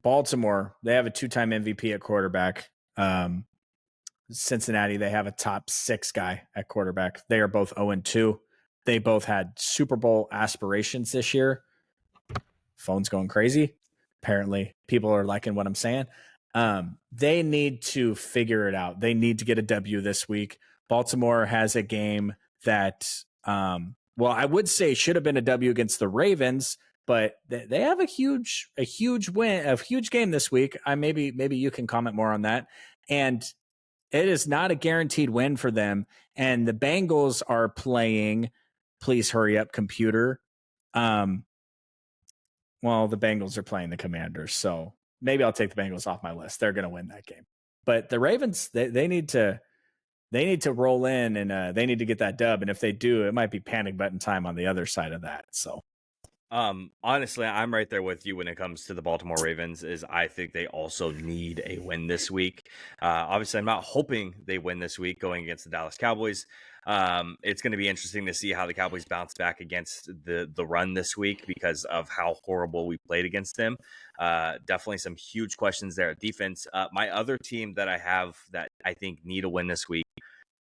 Baltimore, they have a 2-time MVP at quarterback. Cincinnati, they have a top 6 guy at quarterback. They are both 0-2. They both had Super Bowl aspirations this year. Phone's going crazy. Apparently, people are liking what I'm saying. They need to figure it out. They need to get a W this week. Baltimore has a game that, I would say should have been a W against the Ravens, but they have a huge win, a huge game this week. Maybe you can comment more on that. And it is not a guaranteed win for them. And the Bengals are playing, please hurry up, computer. The Bengals are playing the Commanders, so maybe I'll take the Bengals off my list. They're going to win that game. But the Ravens, they need to roll in, and they need to get that dub. And if they do, it might be panic button time on the other side of that. So, honestly, I'm right there with you when it comes to the Baltimore Ravens. I think they also need a win this week. Obviously, I'm not hoping they win this week going against the Dallas Cowboys. It's going to be interesting to see how the Cowboys bounce back against the run this week because of how horrible we played against them. Definitely some huge questions there at defense. My other team that I have that I think need a win this week,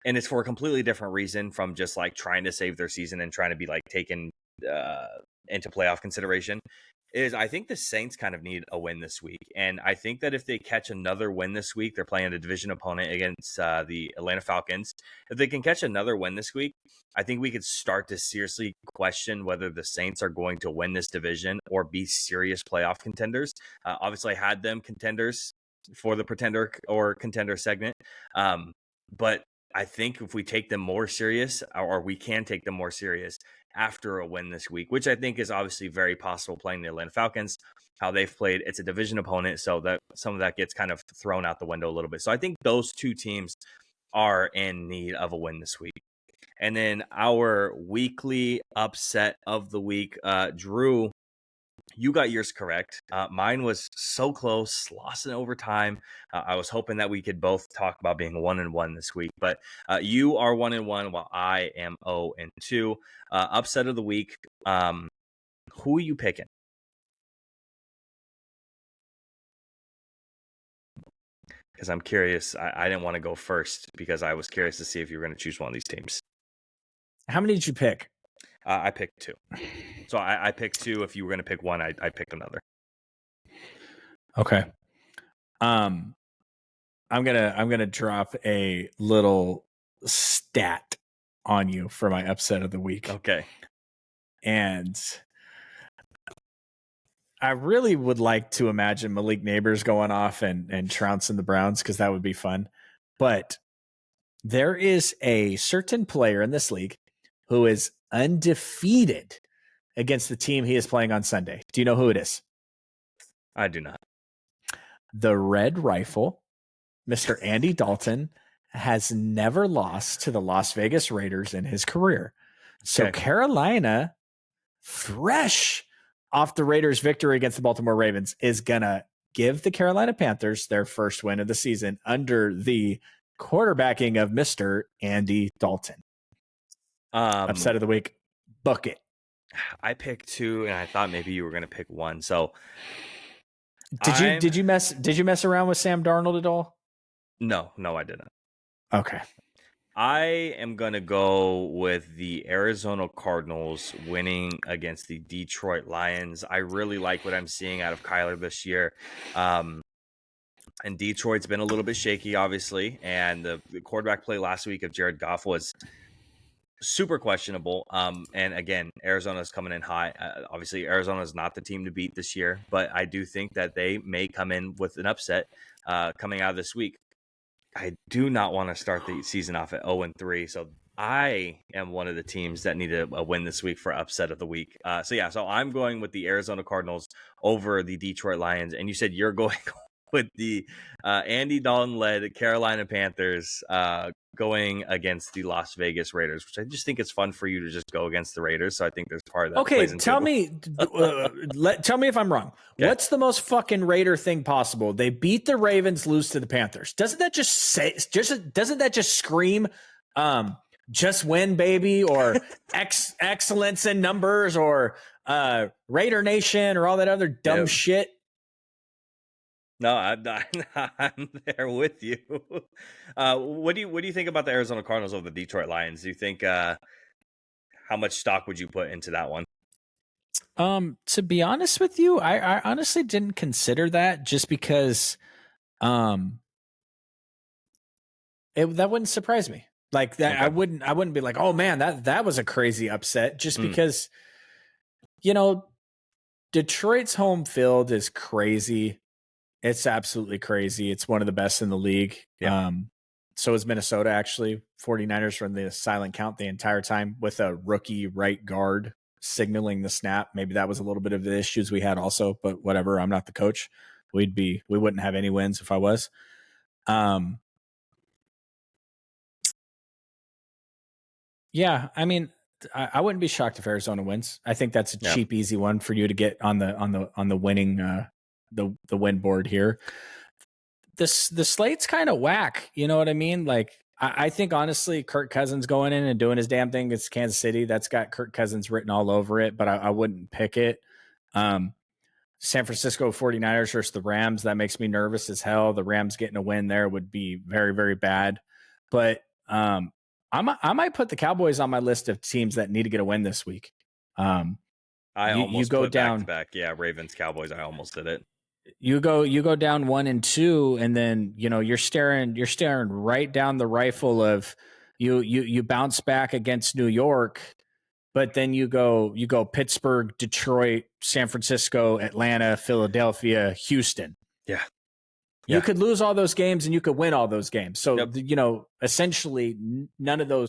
and it's for a completely different reason from just like trying to save their season and trying to be like taken into playoff consideration, is I think the Saints kind of need a win this week. And I think that if they catch another win this week, they're playing a division opponent against the Atlanta Falcons. If they can catch another win this week, I think we could start to seriously question whether the Saints are going to win this division or be serious playoff contenders. Obviously, I had them contenders for the pretender or contender segment. But I think if we take them more serious, or we can take them more serious after a win this week, which I think is obviously very possible playing the Atlanta Falcons, how they've played. It's a division opponent, so that some of that gets kind of thrown out the window a little bit. So I think those two teams are in need of a win this week. And then our weekly upset of the week, Drew, you got yours correct. Mine was so close, lost in overtime. I was hoping that we could both talk about being 1-1 this week, but you are 1-1 while I am 0-2. Upset of the week. Who are you picking? Because I'm curious. I didn't want to go first because I was curious to see if you were going to choose one of these teams. How many did you pick? I picked 2. So I picked 2. If you were going to pick one, I picked another. Okay. I'm gonna drop a little stat on you for my upset of the week. Okay. And I really would like to imagine Malik Neighbors going off and trouncing the Browns because that would be fun. But there is a certain player in this league who is undefeated against the team he is playing on Sunday. Do you know who it is? I do not. The Red Rifle, Mr. Andy Dalton, has never lost to the Las Vegas Raiders in his career. So Carolina, fresh off the Raiders' victory against the Baltimore Ravens, is going to give the Carolina Panthers their first win of the season under the quarterbacking of Mr. Andy Dalton. Upset of the week, book it. I picked 2, and I thought maybe you were going to pick 1. So did you mess around with Sam Darnold at all? No, I didn't. Okay. I am going to go with the Arizona Cardinals winning against the Detroit Lions. I really like what I'm seeing out of Kyler this year. And Detroit's been a little bit shaky, obviously. And the quarterback play last week of Jared Goff was super questionable. And again, Arizona's coming in high. Obviously, Arizona is not the team to beat this year, but I do think that they may come in with an upset coming out of this week. I do not want to start the season off at 0-3, so I am one of the teams that need a win this week for upset of the week. So I'm going with the Arizona Cardinals over the Detroit Lions, and you said you're going with the Andy Dalton-led Carolina Panthers going against the Las Vegas Raiders, which I just think it's fun for you to just go against the Raiders. So I think there's part of that. Okay, tell me if I'm wrong. Okay. What's the most fucking Raider thing possible? They beat the Ravens, lose to the Panthers. Doesn't that just scream just win, baby, or excellence in numbers, or Raider Nation, or all that other dumb shit? No, I'm there with you. What do you think about the Arizona Cardinals over the Detroit Lions? Do you think how much stock would you put into that one? To be honest with you, I honestly didn't consider that just because um that wouldn't surprise me. Like that Okay. I wouldn't be like, "Oh man, that was a crazy upset," just Mm. because you know, Detroit's home field is crazy. It's absolutely crazy. It's one of the best in the league. Yeah. So is Minnesota actually. 49ers run the silent count the entire time with a rookie right guard signaling the snap. Maybe that was a little bit of the issues we had also, but whatever. I'm not the coach. We wouldn't have any wins if I was. Um, yeah, I mean, I wouldn't be shocked if Arizona wins. I think that's a Yeah. cheap, easy one for you to get on the winning the win board here. The slate's kind of whack. You know what I mean? Like I think honestly, Kirk Cousins going in and doing his damn thing against Kansas City, that's got Kirk Cousins written all over it, but I wouldn't pick it. San Francisco 49ers versus the Rams, that makes me nervous as hell. The Rams getting a win there would be very, very bad. But I might put the Cowboys on my list of teams that need to get a win this week. I You almost go put back to down back. Yeah, Ravens Cowboys. I almost did it. you go down 1 and 2, and then you're staring right down the rifle of you bounce back against New York, but then you go Pittsburgh, Detroit, San Francisco, Atlanta, Philadelphia, Houston. Yeah. You could lose all those games and you could win all those games. So Yep. essentially none of those